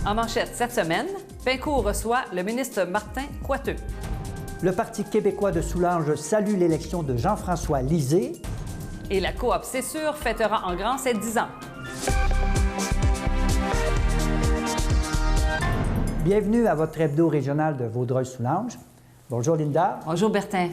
En manchette cette semaine, Pincourt reçoit le ministre Martin Coiteux. Le Parti québécois de Soulanges salue l'élection de Jean-François Lisée. Et la coop C'est sûr fêtera en grand ses 10 ans. Bienvenue à votre hebdo régional de Vaudreuil-Soulanges. Bonjour Linda. Bonjour Bertin.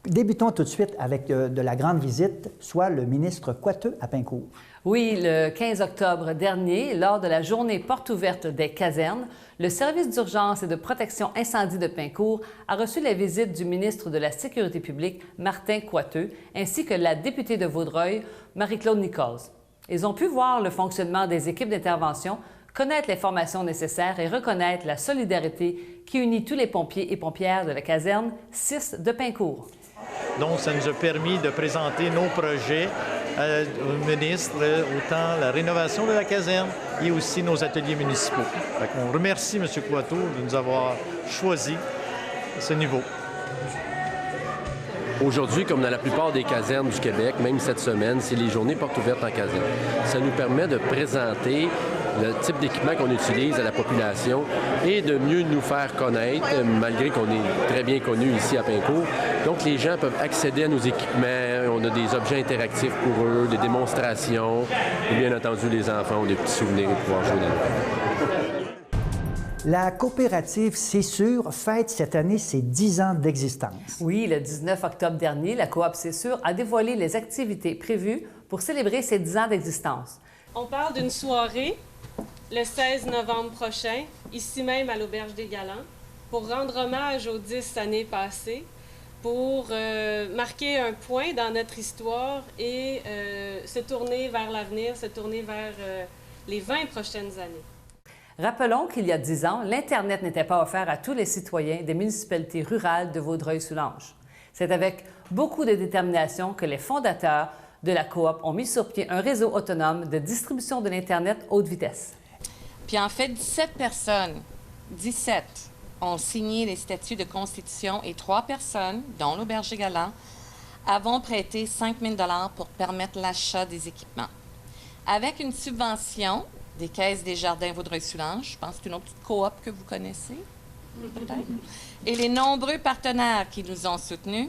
Débutons tout de suite avec de la grande visite, soit le ministre Coiteux à Pincourt. Oui, le 15 octobre dernier, lors de la journée porte ouverte des casernes, le service d'urgence et de protection incendie de Pincourt a reçu la visite du ministre de la Sécurité publique, Martin Coiteux, ainsi que la députée de Vaudreuil, Marie-Claude Nichols. Ils ont pu voir le fonctionnement des équipes d'intervention, connaître les formations nécessaires et reconnaître la solidarité qui unit tous les pompiers et pompières de la caserne 6 de Pincourt. Donc, ça nous a permis de présenter nos projets au ministre, autant la rénovation de la caserne et aussi nos ateliers municipaux. On remercie M. Coiteux de nous avoir choisi ce niveau. Aujourd'hui, comme dans la plupart des casernes du Québec, même cette semaine, c'est les journées portes ouvertes en caserne. Ça nous permet de présenter le type d'équipement qu'on utilise à la population et de mieux nous faire connaître, malgré qu'on est très bien connus ici à Pincourt. Donc, les gens peuvent accéder à nos équipements. On a des objets interactifs pour eux, des démonstrations. Et bien entendu, les enfants ont des petits souvenirs pour pouvoir jouer dedans. La coopérative C'est sûr fête cette année ses 10 ans d'existence. Oui, le 19 octobre dernier, la coop C'est sûr a dévoilé les activités prévues pour célébrer ses 10 ans d'existence. On parle d'une soirée le 16 novembre prochain, ici même à l'Auberge des Galants, pour rendre hommage aux 10 années passées, pour marquer un point dans notre histoire et se tourner vers l'avenir, se tourner vers les 20 prochaines années. Rappelons qu'il y a 10 ans, l'Internet n'était pas offert à tous les citoyens des municipalités rurales de Vaudreuil-Soulanges. C'est avec beaucoup de détermination que les fondateurs de la coop ont mis sur pied un réseau autonome de distribution de l'Internet haute vitesse. Puis en fait, 17 personnes, 17, ont signé les statuts de constitution et 3 personnes, dont l'Auberge des Galants, avons prêté 5 000 $ pour permettre l'achat des équipements. Avec une subvention des Caisses des Jardins Vaudreuil-Soulanges, je pense que c'est une autre petite coop que vous connaissez, peut-être, et les nombreux partenaires qui nous ont soutenus,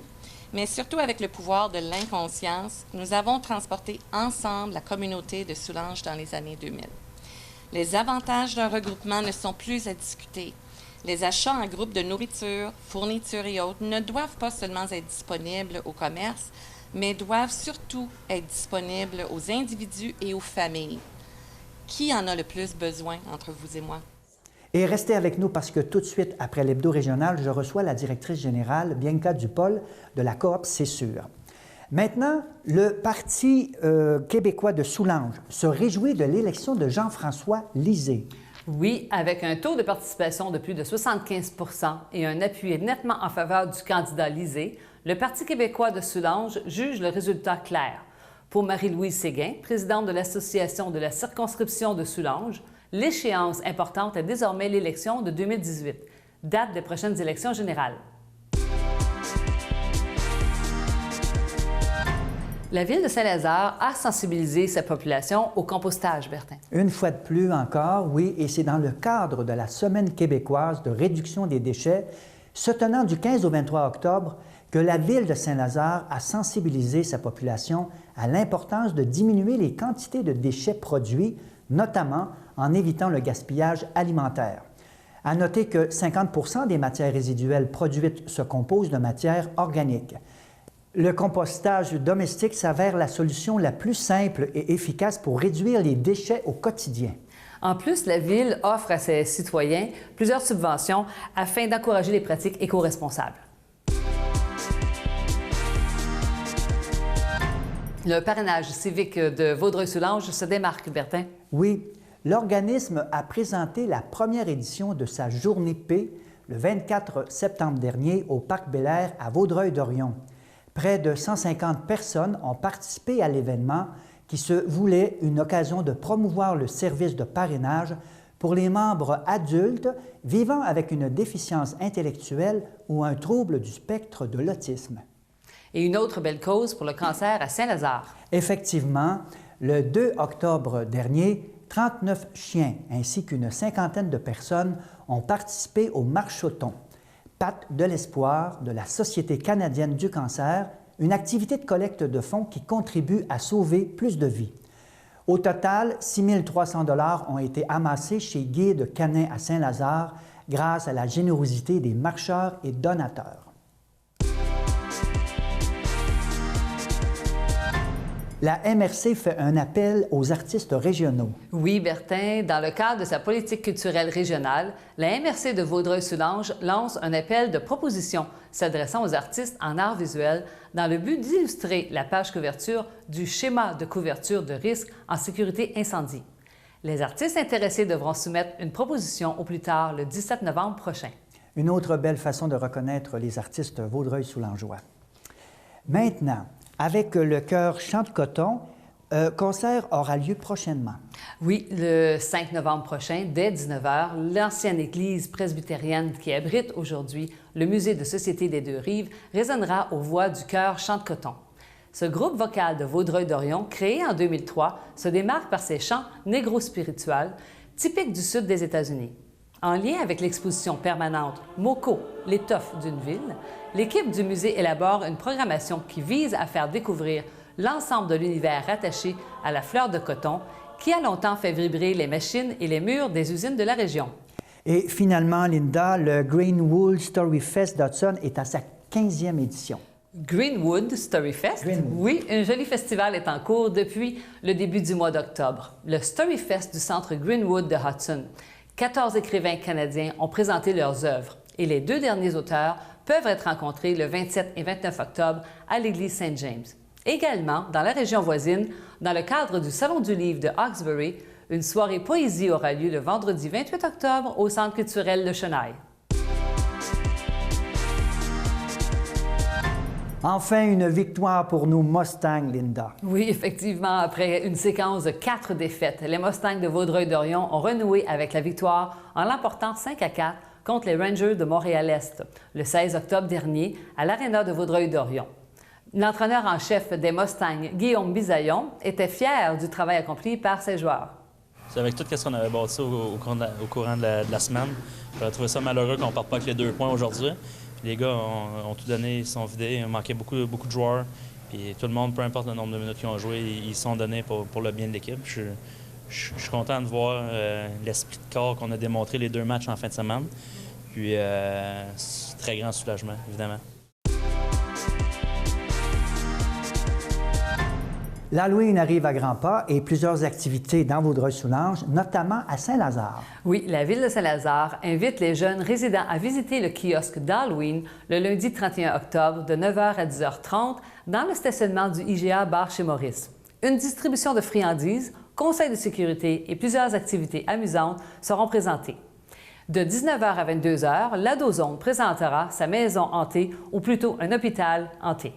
mais surtout avec le pouvoir de l'inconscience, nous avons transporté ensemble la communauté de Soulanges dans les années 2000. Les avantages d'un regroupement ne sont plus à discuter. Les achats en groupe de nourriture, fournitures et autres ne doivent pas seulement être disponibles au commerce, mais doivent surtout être disponibles aux individus et aux familles. Qui en a le plus besoin entre vous et moi? Et restez avec nous parce que tout de suite après l'hebdo régional, je reçois la directrice générale, Bianca Dupol, de la coop C'est sûr. Maintenant, le Parti québécois de Soulanges se réjouit de l'élection de Jean-François Lisée. Oui, avec un taux de participation de plus de 75 % et un appui nettement en faveur du candidat Lisée, le Parti québécois de Soulanges juge le résultat clair. Pour Marie-Louise Séguin, présidente de l'Association de la circonscription de Soulanges, l'échéance importante est désormais l'élection de 2018, date des prochaines élections générales. La Ville de Saint-Lazare a sensibilisé sa population au compostage, Bertin. Une fois de plus encore, oui, et c'est dans le cadre de la Semaine québécoise de réduction des déchets, se tenant du 15 au 23 octobre, que la Ville de Saint-Lazare a sensibilisé sa population à l'importance de diminuer les quantités de déchets produits, notamment en évitant le gaspillage alimentaire. À noter que 50 % des matières résiduelles produites se composent de matières organiques. Le compostage domestique s'avère la solution la plus simple et efficace pour réduire les déchets au quotidien. En plus, la Ville offre à ses citoyens plusieurs subventions afin d'encourager les pratiques éco-responsables. Le parrainage civique de Vaudreuil-Soulanges se démarque, Bertin. Oui, l'organisme a présenté la première édition de sa Journée P le 24 septembre dernier au Parc Bel-Air à Vaudreuil-Dorion. Près de 150 personnes ont participé à l'événement qui se voulait une occasion de promouvoir le service de parrainage pour les membres adultes vivant avec une déficience intellectuelle ou un trouble du spectre de l'autisme. Et une autre belle cause pour le cancer à Saint-Lazare. Effectivement, le 2 octobre dernier, 39 chiens ainsi qu'une cinquantaine de personnes ont participé au marchothon, Pattes de l'espoir de la Société canadienne du cancer, une activité de collecte de fonds qui contribue à sauver plus de vies. Au total, 6 300 $ ont été amassés chez Guy de Canin à Saint-Lazare grâce à la générosité des marcheurs et donateurs. La MRC fait un appel aux artistes régionaux. Oui, Bertin, dans le cadre de sa politique culturelle régionale, la MRC de Vaudreuil-Soulanges lance un appel de propositions s'adressant aux artistes en art visuel dans le but d'illustrer la page couverture du schéma de couverture de risque en sécurité incendie. Les artistes intéressés devront soumettre une proposition au plus tard le 17 novembre prochain. Une autre belle façon de reconnaître les artistes vaudreuil-soulangeois. Maintenant, avec le chœur Chant de Coton, un concert aura lieu prochainement. Oui, le 5 novembre prochain, dès 19h, l'ancienne église presbytérienne qui abrite aujourd'hui le musée de Société des Deux-Rives résonnera aux voix du chœur Chant de Coton. Ce groupe vocal de Vaudreuil-Dorion, créé en 2003, se démarque par ses chants négro-spirituels, typiques du sud des États-Unis. En lien avec l'exposition permanente MoCo, l'étoffe d'une ville, l'équipe du musée élabore une programmation qui vise à faire découvrir l'ensemble de l'univers rattaché à la fleur de coton qui a longtemps fait vibrer les machines et les murs des usines de la région. Et finalement, Linda, le Greenwood Story Fest d'Hudson est à sa 15e édition. Greenwood Story Fest? Greenwood. Oui, un joli festival est en cours depuis le début du mois d'octobre. Le Story Fest du centre Greenwood de Hudson. 14 écrivains canadiens ont présenté leurs œuvres et les 2 derniers auteurs peuvent être rencontrés le 27 et 29 octobre à l'église Saint-James. Également, dans la région voisine, dans le cadre du Salon du livre de Hawkesbury, une soirée poésie aura lieu le vendredi 28 octobre au Centre culturel de Chenaille. Enfin, une victoire pour nos Mustangs, Linda. Oui, effectivement, après une séquence de 4 défaites, les Mustangs de Vaudreuil-Dorion ont renoué avec la victoire en l'emportant 5-4 contre les Rangers de Montréal-Est le 16 octobre dernier à l'Aréna de Vaudreuil-Dorion. L'entraîneur en chef des Mustangs, Guillaume Bisaillon, était fier du travail accompli par ses joueurs. C'est avec tout ce qu'on avait bâti au courant de la semaine. J'aurais trouvé ça malheureux qu'on ne parte pas avec les 2 points aujourd'hui. Les gars ont tout donné, ils se sont vidés, il manquait beaucoup de joueurs. Puis tout le monde, peu importe le nombre de minutes qu'ils ont joué, ils se sont donnés pour le bien de l'équipe. Je suis content de voir l'esprit de corps qu'on a démontré les 2 matchs en fin de semaine. Puis c'est un très grand soulagement, évidemment. L'Halloween arrive à grands pas et plusieurs activités dans Vaudreuil-Soulanges, notamment à Saint-Lazare. Oui, la ville de Saint-Lazare invite les jeunes résidents à visiter le kiosque d'Halloween le lundi 31 octobre de 9h à 10h30 dans le stationnement du IGA Bar chez Maurice. Une distribution de friandises, conseils de sécurité et plusieurs activités amusantes seront présentées. De 19h à 22h, l'Adozone présentera sa maison hantée, ou plutôt un hôpital hanté.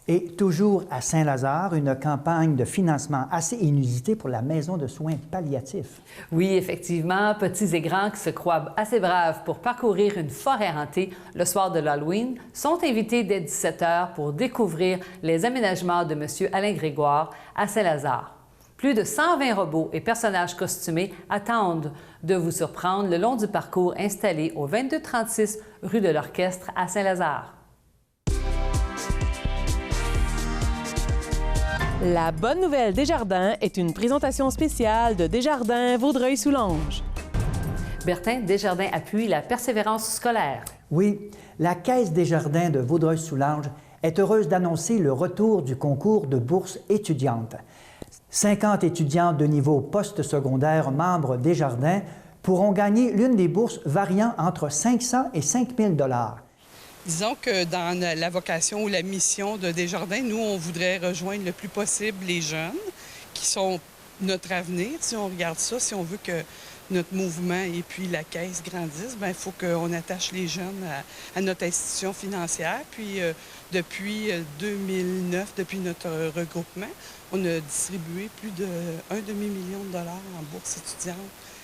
Et toujours à Saint-Lazare, une campagne de financement assez inusitée pour la maison de soins palliatifs. Oui, effectivement, petits et grands qui se croient assez braves pour parcourir une forêt hantée le soir de l'Halloween sont invités dès 17h pour découvrir les aménagements de M. Alain Grégoire à Saint-Lazare. Plus de 120 robots et personnages costumés attendent de vous surprendre le long du parcours installé au 2236 rue de l'Orchestre à Saint-Lazare. La bonne nouvelle Desjardins est une présentation spéciale de Desjardins Vaudreuil-Soulanges. Bertin, Desjardins appuie la persévérance scolaire. Oui, la Caisse Desjardins de Vaudreuil-Soulanges est heureuse d'annoncer le retour du concours de bourse étudiante. 50 étudiantes de niveau post-secondaire membres Desjardins pourront gagner l'une des bourses variant entre 500 et 5 000 $. Disons que dans la vocation ou la mission de Desjardins, nous, on voudrait rejoindre le plus possible les jeunes qui sont notre avenir. Si on regarde ça, si on veut que notre mouvement et puis la Caisse grandissent, bien, il faut qu'on attache les jeunes à notre institution financière. Puis, depuis 2009, depuis notre regroupement, on a distribué plus d'1 demi-million de dollars en bourse étudiante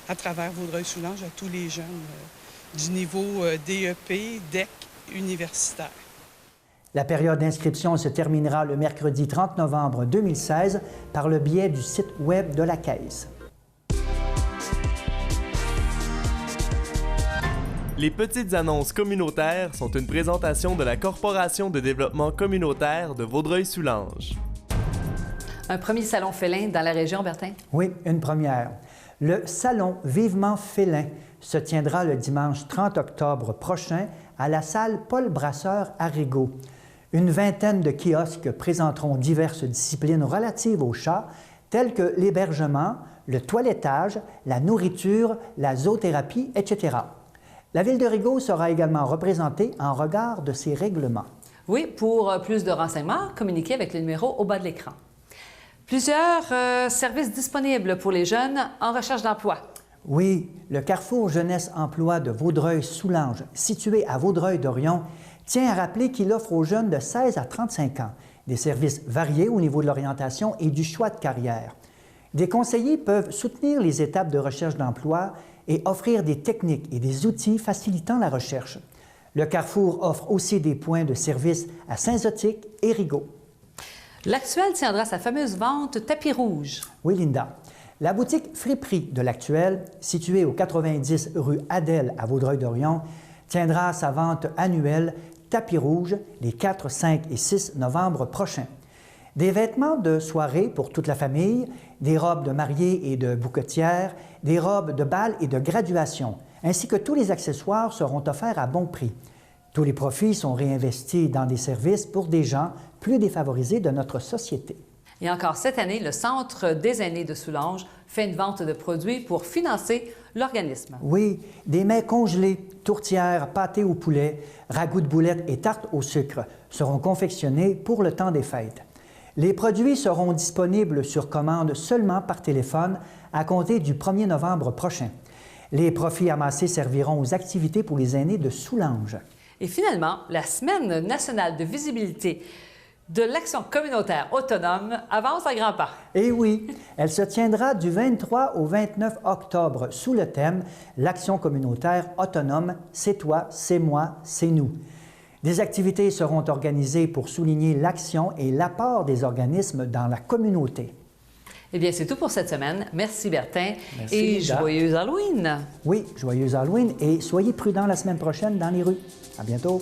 à travers Vaudreuil-Soulanges à tous les jeunes du niveau DEP, DEC, universitaire. La période d'inscription se terminera le mercredi 30 novembre 2016 par le biais du site Web de la Caisse. Les petites annonces communautaires sont une présentation de la Corporation de développement communautaire de Vaudreuil-Soulanges. Un premier salon félin dans la région, Bertin? Oui, une première. Le Salon Vivement Félin se tiendra le dimanche 30 octobre prochain à la salle Paul Brasseur à Rigaud. Une vingtaine de kiosques présenteront diverses disciplines relatives aux chats, telles que l'hébergement, le toilettage, la nourriture, la zoothérapie, etc. La Ville de Rigaud sera également représentée en regard de ces règlements. Oui, pour plus de renseignements, communiquez avec le numéro au bas de l'écran. Plusieurs services disponibles pour les jeunes en recherche d'emploi. Oui, le Carrefour Jeunesse Emploi de Vaudreuil-Soulanges, situé à Vaudreuil-Dorion, tient à rappeler qu'il offre aux jeunes de 16 à 35 ans des services variés au niveau de l'orientation et du choix de carrière. Des conseillers peuvent soutenir les étapes de recherche d'emploi et offrir des techniques et des outils facilitant la recherche. Le Carrefour offre aussi des points de service à Saint-Zotique et Rigaud. L'Actuel tiendra sa fameuse vente tapis rouge. Oui, Linda. La boutique Friperie de l'Actuel, située au 90 rue Adèle à Vaudreuil-Dorion, tiendra sa vente annuelle tapis rouge les 4, 5 et 6 novembre prochains. Des vêtements de soirée pour toute la famille, des robes de mariée et de bouquetière, des robes de bal et de graduation, ainsi que tous les accessoires seront offerts à bon prix. Tous les profits sont réinvestis dans des services pour des gens plus défavorisés de notre société. Et encore cette année, le Centre des aînés de Soulanges fait une vente de produits pour financer l'organisme. Oui, des mets congelés, tourtières, pâtés au poulet, ragoûts de boulettes et tartes au sucre seront confectionnés pour le temps des fêtes. Les produits seront disponibles sur commande seulement par téléphone à compter du 1er novembre prochain. Les profits amassés serviront aux activités pour les aînés de Soulanges. Et finalement, la Semaine nationale de visibilité de l'action communautaire autonome avance à grands pas. Et oui, elle se tiendra du 23 au 29 octobre sous le thème « L'action communautaire autonome, c'est toi, c'est moi, c'est nous ». Des activités seront organisées pour souligner l'action et l'apport des organismes dans la communauté. Eh bien, c'est tout pour cette semaine. Merci, Bertin. Merci, et Linda. joyeux Halloween! Oui, joyeux Halloween et soyez prudents la semaine prochaine dans les rues. À bientôt!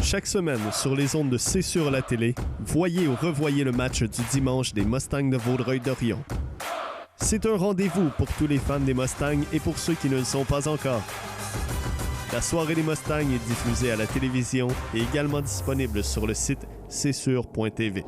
Chaque semaine, sur les ondes de C'est sur la télé, voyez ou revoyez le match du dimanche des Mustangs de Vaudreuil-Dorion. C'est un rendez-vous pour tous les fans des Mustangs et pour ceux qui ne le sont pas encore. La soirée des Mustangs est diffusée à la télévision et également disponible sur le site csur.tv.